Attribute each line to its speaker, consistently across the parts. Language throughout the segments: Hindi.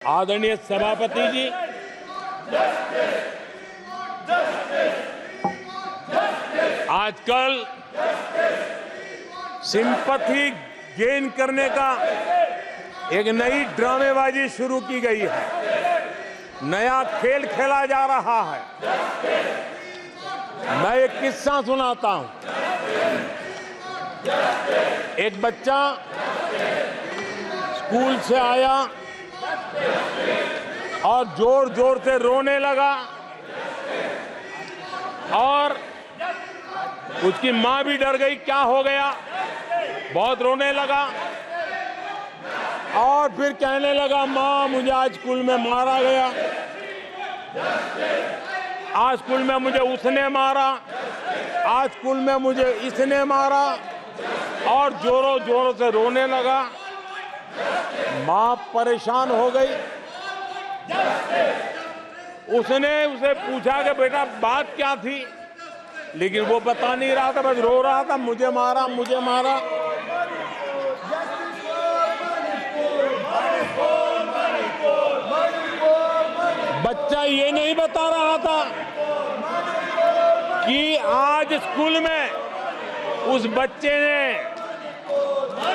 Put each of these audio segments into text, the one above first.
Speaker 1: आदरणीय सभापति जी, आजकल सिंपैथी गेन करने का एक नई ड्रामेबाजी शुरू की गई है। नया खेल खेला जा रहा है। मैं एक किस्सा सुनाता हूं। एक बच्चा स्कूल से आया और जोर जोर से रोने लगा और उसकी मां भी डर गई, क्या हो गया। बहुत रोने लगा और फिर कहने लगा, मां मुझे आज स्कूल में मारा गया, आज स्कूल में मुझे उसने मारा, आज स्कूल में मुझे इसने मारा, और जोरों जोरों से रोने लगा। मां परेशान हो गई। उसने उसे पूछा कि बेटा बात क्या थी, लेकिन वो बता नहीं रहा था, बस रो रहा था, मुझे मारा मुझे मारा। बच्चा ये नहीं बता रहा था कि आज स्कूल में उस बच्चे ने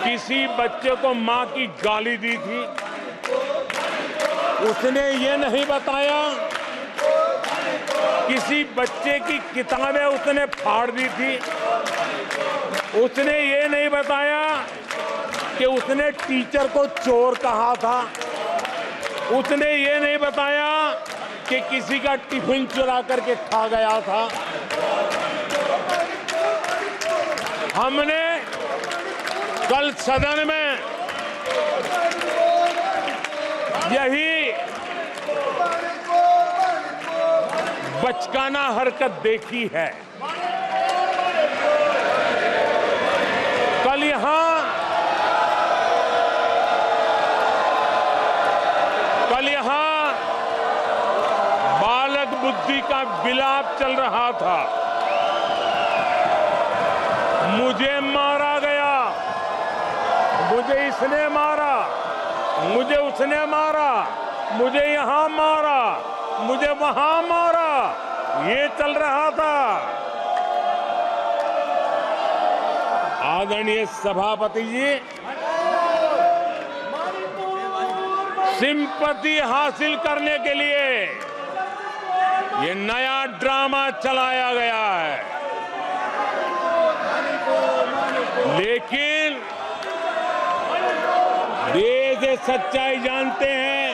Speaker 1: किसी बच्चे को मां की गाली दी थी। उसने ये नहीं बताया किसी बच्चे की किताबें उसने फाड़ दी थी। उसने ये नहीं बताया कि उसने टीचर को चोर कहा था। उसने ये नहीं बताया कि किसी का टिफिन चुरा करके खा गया था। हमने कल सदन में यही बचकाना हरकत देखी है। कल यहां बालक बुद्धि का विलाप चल रहा था। मुझे मारा गया, मुझे इसने मारा, मुझे उसने मारा, मुझे यहां मारा, मुझे वहां मारा, ये चल रहा था। आदरणीय सभापति जी, सिंपैथी हासिल करने के लिए ये नया ड्रामा चलाया गया है। लेकिन देश ये सच्चाई जानते हैं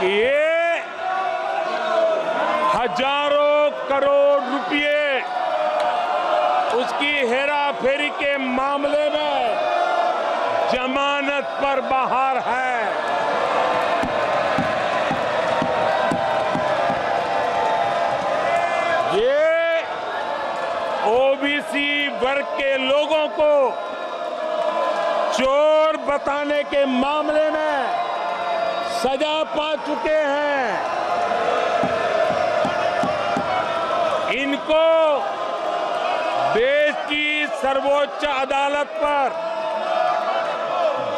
Speaker 1: कि ये हजारों करोड़ रुपए उसकी हेराफेरी के मामले में जमानत पर बाहर है। ये ओबीसी वर्ग के लोगों को चोर बताने के मामले में सजा पा चुके हैं। इनको देश की सर्वोच्च अदालत पर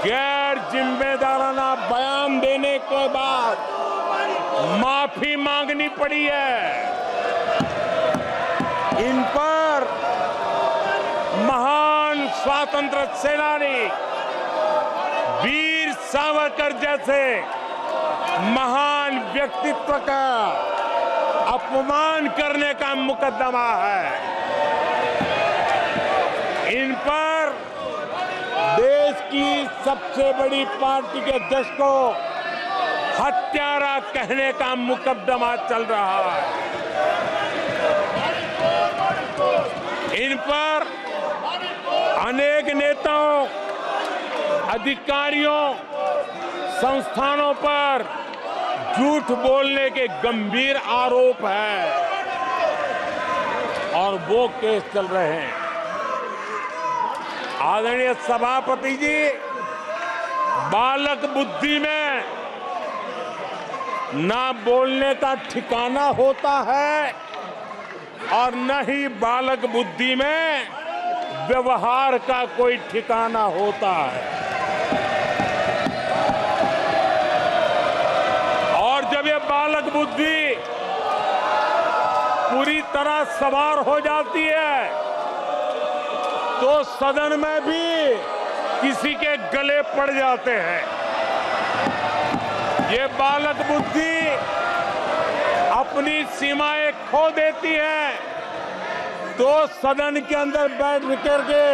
Speaker 1: गैर जिम्मेदाराना बयान देने के बाद माफी मांगनी पड़ी है। इन पर महान स्वातंत्र सेनानी वीर सावरकर जैसे महान व्यक्तित्व का अपमान करने का मुकदमा है। इन पर देश की सबसे बड़ी पार्टी के अध्यक्ष को हत्यारा कहने का मुकदमा चल रहा है। इन पर अनेक नेताओं, अधिकारियों, संस्थानों पर झूठ बोलने के गंभीर आरोप हैं और वो केस चल रहे हैं। आदरणीय सभापति जी, बालक बुद्धि में ना बोलने का ठिकाना होता है और न ही बालक बुद्धि में व्यवहार का कोई ठिकाना होता है। बालक बुद्धि पूरी तरह सवार हो जाती है तो सदन में भी किसी के गले पड़ जाते हैं। ये बालक बुद्धि अपनी सीमाएं खो देती है तो सदन के अंदर बैठ करके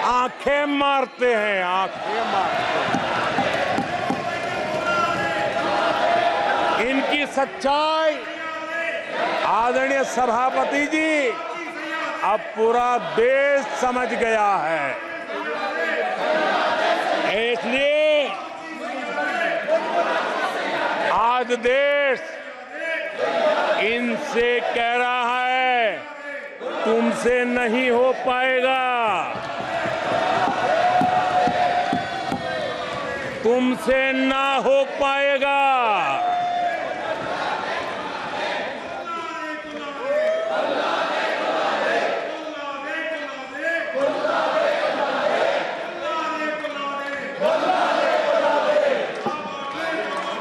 Speaker 1: आंखें मारते हैं, आंखें मारते हैं। इनकी सच्चाई आदरणीय सभापति जी अब पूरा देश समझ गया है। इसलिए आज देश इनसे कह रहा है तुमसे नहीं हो पाएगा, तुमसे ना हो पाएगा।